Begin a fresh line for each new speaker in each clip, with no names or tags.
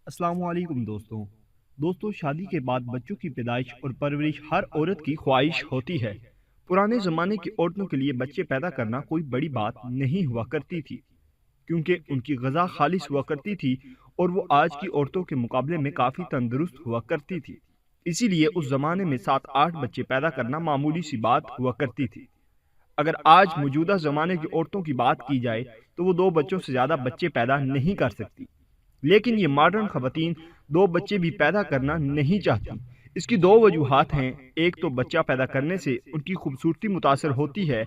अस्सलाम वालेकुम दोस्तों शादी के बाद बच्चों की पैदाइश और परवरिश हर औरत की ख्वाहिश होती है। पुराने ज़माने की औरतों के लिए बच्चे पैदा करना कोई बड़ी बात नहीं हुआ करती थी, क्योंकि उनकी ग़िज़ा खालिश हुआ करती थी और वो आज की औरतों के मुकाबले में काफ़ी तंदुरुस्त हुआ करती थी। इसीलिए उस ज़माने में 7-8 बच्चे पैदा करना मामूली सी बात हुआ करती थी। अगर आज मौजूदा ज़माने की औरतों की बात की जाए तो वो 2 बच्चों से ज़्यादा बच्चे पैदा नहीं कर सकती। लेकिन ये मॉडर्न खवातीन 2 बच्चे भी पैदा करना नहीं चाहती। इसकी 2 वजूहात हैं। एक तो बच्चा पैदा करने से उनकी खूबसूरती मुतासर होती है,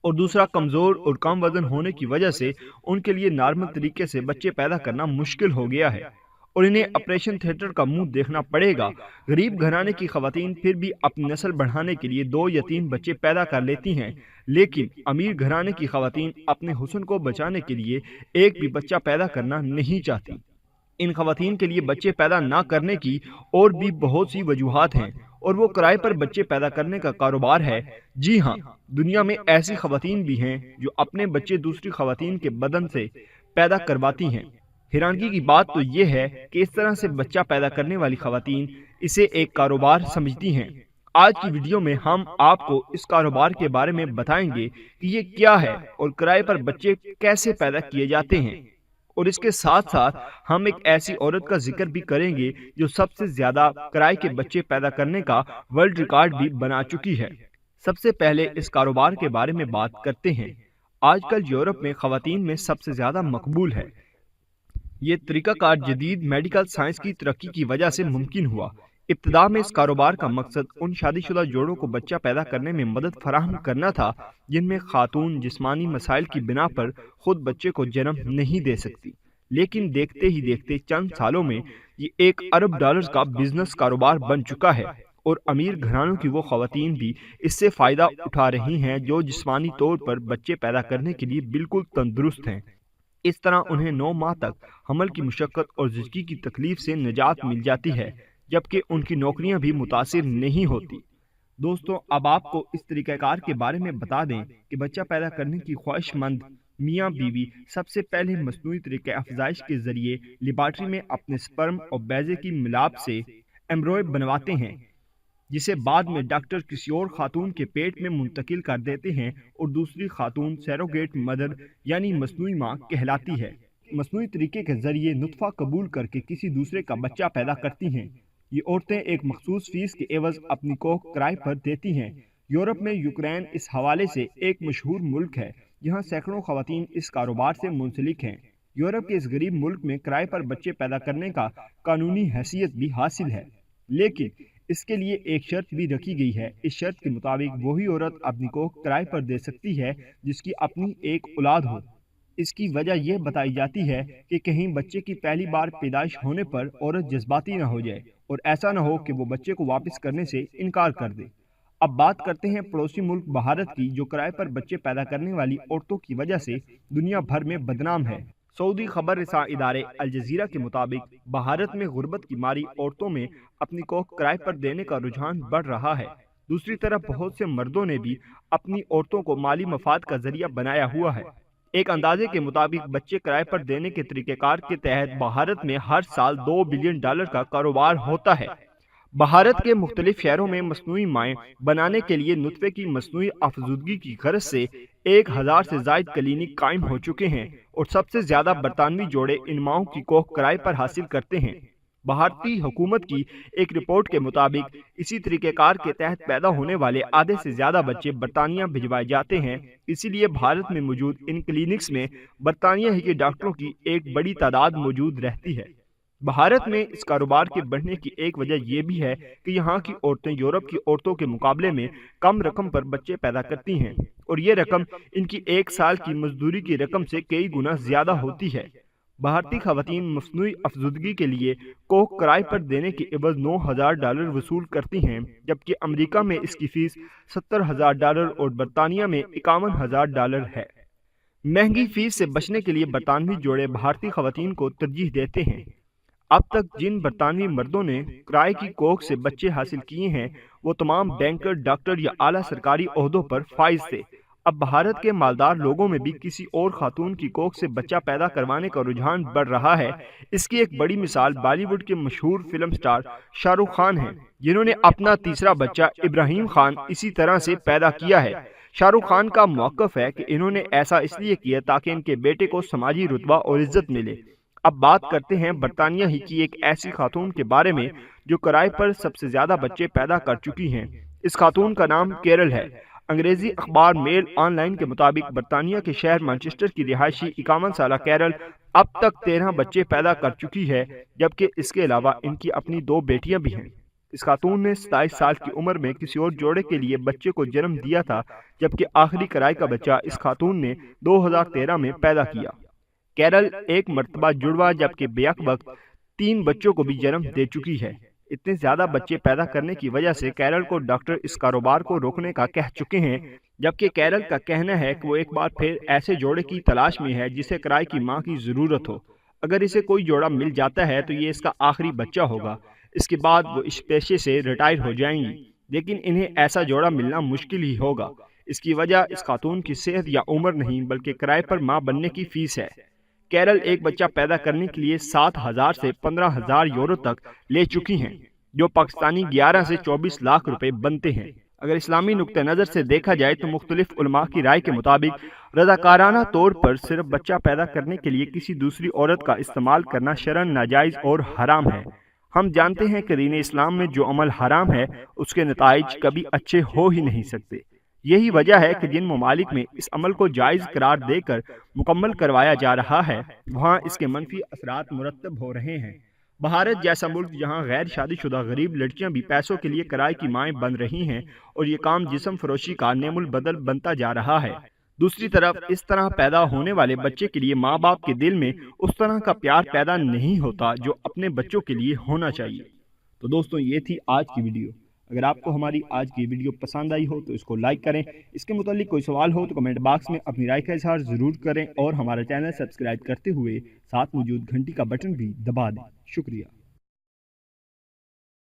और दूसरा कमज़ोर और कम वजन होने की वजह से उनके लिए नॉर्मल तरीके से बच्चे पैदा करना मुश्किल हो गया है और इन्हें ऑपरेशन थिएटर का मुंह देखना पड़ेगा। गरीब घराने की खवातीन फिर भी अपनी नस्ल बढ़ाने के लिए 2 या 3 बच्चे पैदा कर लेती हैं, लेकिन अमीर घराने की खवातीन अपने हुस्न को बचाने के लिए एक भी बच्चा पैदा करना नहीं चाहती। इन खवातीन के लिए बच्चे पैदा ना करने की और भी बहुत सी वजूहात हैं, और वो किराए पर बच्चे पैदा करने का कारोबार है। जी हाँ, दुनिया में ऐसी खवातीन भी हैं जो अपने बच्चे दूसरी खवातीन के बदन से पैदा करवाती हैं। हैरानगी की बात तो ये है कि इस तरह से बच्चा पैदा करने वाली खवातीन इसे एक कारोबार समझती हैं। आज की वीडियो में हम आपको इस कारोबार के बारे में बताएंगे कि ये क्या है और किराए पर बच्चे कैसे पैदा किए जाते हैं, और इसके साथ साथ हम एक ऐसी औरत का जिक्र भी करेंगे जो सबसे ज्यादा किराए के बच्चे पैदा करने का वर्ल्ड रिकॉर्ड भी बना चुकी है। सबसे पहले इस कारोबार के बारे में बात करते हैं। आजकल यूरोप में खवातीन में सबसे ज्यादा मकबूल है। ये तरीकाकार जदीद मेडिकल साइंस की तरक्की की वजह से मुमकिन हुआ। इब्तिदा में इस कारोबार का मकसद उन शादीशुदा जोड़ों को बच्चा पैदा करने में मदद फराहम करना था जिनमें खातून जिस्मानी मसाइल की बिना पर खुद बच्चे को जन्म नहीं दे सकती। लेकिन देखते ही देखते चंद सालों में ये $1 अरब का बिजनेस कारोबार बन चुका है, और अमीर घरानों की वो खवातीन भी इससे फ़ायदा उठा रही हैं जो जिस्मानी तौर पर बच्चे पैदा करने के लिए बिल्कुल तंदुरुस्त हैं। इस तरह उन्हें 9 माह तक हमल की मुशक्क़त और ज़िंदगी की तकलीफ से निजात मिल जाती है, जबकि उनकी नौकरियां भी मुतासिर नहीं होती। दोस्तों, अब आपको इस तरीक़ाकार के बारे में बता दें कि बच्चा पैदा करने की ख्वाहिशमंद मियाँ बीवी सबसे पहले मसनूई तरीक़े अफजाइश के ज़रिए लेबॉर्ट्री में अपने स्पर्म और बैज़े की मिलाप से एम्ब्रॉय बनवाते हैं, जिसे बाद में डॉक्टर किसी और खातून के पेट में मुंतकिल कर देते हैं, और दूसरी खातून सैरोगेट मदर यानी मसनूई माँ कहलाती है। मसनूई तरीके के जरिए नुतफ़ा कबूल करके किसी दूसरे का बच्चा पैदा करती हैं। ये औरतें एक मखसूस फीस के एवज अपनी कोख किराए पर देती हैं। यूरोप में यूक्रेन इस हवाले से एक मशहूर मुल्क है, जहाँ सैकड़ों खवातीन इस कारोबार से मुंसलिक हैं। यूरोप के इस गरीब मुल्क में किराए पर बच्चे पैदा करने का कानूनी हैसियत भी हासिल है, लेकिन इसके लिए एक शर्त भी रखी गई है। इस शर्त के मुताबिक वही औरत अपनी कोख किराए पर दे सकती है जिसकी अपनी एक औलाद हो। इसकी वजह यह बताई जाती है कि कहीं बच्चे की पहली बार पैदाइश होने पर औरत जज्बाती न हो जाए और ऐसा न हो कि वो बच्चे को वापस करने से इनकार कर दे। अब बात करते हैं पड़ोसी मुल्क भारत की, जो किराए पर बच्चे पैदा करने वाली औरतों की वजह से दुनिया भर में बदनाम है। सऊदी खबर रसा इदारे अल जजीरा के मुताबिक भारत में गुर्बत की मारी औरतों में अपनी कोख किराए पर देने का रुझान बढ़ रहा है। दूसरी तरफ बहुत से मर्दों ने भी अपनी औरतों को माली मफाद का जरिया बनाया हुआ है। एक अंदाजे के मुताबिक बच्चे किराए पर देने के तरीक़ेकार के तहत भारत में हर साल $2 बिलियन का कारोबार होता है। भारत के मुख्तलिफ शहरों में मसनूई माएँ बनाने के लिए नुतफ़े की मसनूई अफजुदगी की गर्ज से 1000 से ज़ायद क्लिनिक कायम हो चुके हैं, और सबसे ज़्यादा बरतानवी जोड़े इन माओं की कोख किराए पर हासिल करते हैं। भारतीय हुकूमत की एक रिपोर्ट के मुताबिक इसी तरीक़ेकार के तहत पैदा होने वाले आधे से ज़्यादा बच्चे बरतानिया भिजवाए जाते हैं। इसीलिए भारत में मौजूद इन क्लिनिक्स में बरतानिया ही के डॉक्टरों की एक बड़ी तादाद मौजूद रहती है। भारत में इस कारोबार के बढ़ने की एक वजह यह भी है कि यहाँ की औरतें यूरोप की औरतों के मुकाबले में कम रकम पर बच्चे पैदा करती हैं, और ये रकम इनकी एक साल की मजदूरी की रकम से कई गुना ज्यादा होती है। भारतीय खवातीन मसनूई अफजुदगी के लिए कोख किराए पर देने के एवज $9000 वसूल करती हैं, जबकि अमेरिका में इसकी फीस $70000 और बरतानिया में $51000 है। महंगी फीस से बचने के लिए बरतानवी जोड़े भारतीय खवातीन को तरजीह देते हैं। अब तक जिन बरतानवी मर्दों ने किराए की कोख से बच्चे हासिल किए हैं, वो तमाम बैंकर, डॉक्टर या आला सरकारी ओहदों पर फाइज थे। اب بھارت کے مالدار لوگوں میں بھی کسی اور خاتون کی کوکھ سے بچہ پیدا کروانے کا رجحان بڑھ رہا ہے۔ اس کی ایک بڑی مثال بالی ووڈ کے مشہور فلم سٹار شاہ رخ خان ہیں، جنہوں نے اپنا تیسرا بچہ ابراہیم خان اسی طرح سے پیدا کیا ہے۔ شاہ رخ خان کا موقف ہے کہ انہوں نے ایسا اس لیے کیا تاکہ ان کے بیٹے کو سماجی رتبہ اور عزت ملے۔ اب بات کرتے ہیں برطانیہ ہی کی ایک ایسی خاتون کے بارے میں جو کرائے پر سب سے زیادہ بچے پیدا کر چکی ہیں۔ اس خاتون کا نام کیرل ہے۔ انگریزی اخبار میل آن لائن کے مطابق برطانیہ کے شہر مانچسٹر کی رہائشی 51 سالہ کیرل اب تک 13 بچے پیدا کر چکی ہے، جبکہ اس کے علاوہ ان کی اپنی 2 بیٹیاں بھی ہیں۔ اس خاتون نے 27 سال کی عمر میں کسی اور جوڑے کے لیے بچے کو جنم دیا تھا، جبکہ آخری کرائے کا بچہ اس خاتون نے 2013 میں پیدا کیا۔ کیرل ایک مرتبہ جڑواں جبکہ بیک وقت 3 بچوں کو بھی جنم دے چکی ہے۔ اتنے زیادہ بچے پیدا کرنے کی وجہ سے کیرل کو ڈاکٹر اس کاروبار کو روکنے کا کہہ چکے ہیں، جبکہ کیرل کا کہنا ہے کہ وہ ایک بار پھر ایسے جوڑے کی تلاش میں ہے جسے کرائے کی ماں کی ضرورت ہو۔ اگر اسے کوئی جوڑا مل جاتا ہے تو یہ اس کا آخری بچہ ہوگا۔ اس کے بعد وہ اس پیشے سے ریٹائر ہو جائیں گی، لیکن انہیں ایسا جوڑا ملنا مشکل ہی ہوگا۔ اس کی وجہ اس خاتون کی صحت یا عمر نہیں بلکہ کرائے پر ماں بننے کی فیس ہے۔ کیرل ایک بچہ پیدا کرنے کے لیے 7,000 سے 15,000 یورو تک لے چکی ہیں، جو پاکستانی 11 سے 24 لاکھ روپے بنتے ہیں۔ اگر اسلامی نقطہ نظر سے دیکھا جائے تو مختلف علماء کی رائے کے مطابق رضاکارانہ طور پر صرف بچہ پیدا کرنے کے لیے کسی دوسری عورت کا استعمال کرنا شرعاً ناجائز اور حرام ہے۔ ہم جانتے ہیں کہ دین اسلام میں جو عمل حرام ہے اس کے نتائج کبھی اچھے ہو ہی نہیں سکتے۔ یہی وجہ ہے کہ جن ممالک میں اس عمل کو جائز قرار دے کر مکمل کروایا جا رہا ہے، وہاں اس کے منفی اثرات مرتب ہو رہے ہیں۔ بھارت جیسا ملک جہاں غیر شادی شدہ غریب لڑکیاں بھی پیسوں کے لیے کرائے کی مائیں بن رہی ہیں اور یہ کام جسم فروشی کا نعم البدل بنتا جا رہا ہے، دوسری طرف اس طرح پیدا ہونے والے بچے کے لیے ماں باپ کے دل میں اس طرح کا پیار پیدا نہیں ہوتا جو اپنے بچوں کے لیے ہونا چاہیے۔ تو دوستوں، یہ تھی آج کی ویڈیو۔ اگر آپ کو ہماری آج کی ویڈیو پسند آئی ہو تو اس کو لائک کریں۔ اس کے متعلق کوئی سوال ہو تو کمنٹ باکس میں اپنی رائے کا اظہار ضرور کریں اور ہمارا چینل سبسکرائب کرتے ہوئے ساتھ موجود گھنٹی کا بٹن بھی دبا دیں۔ شکریہ۔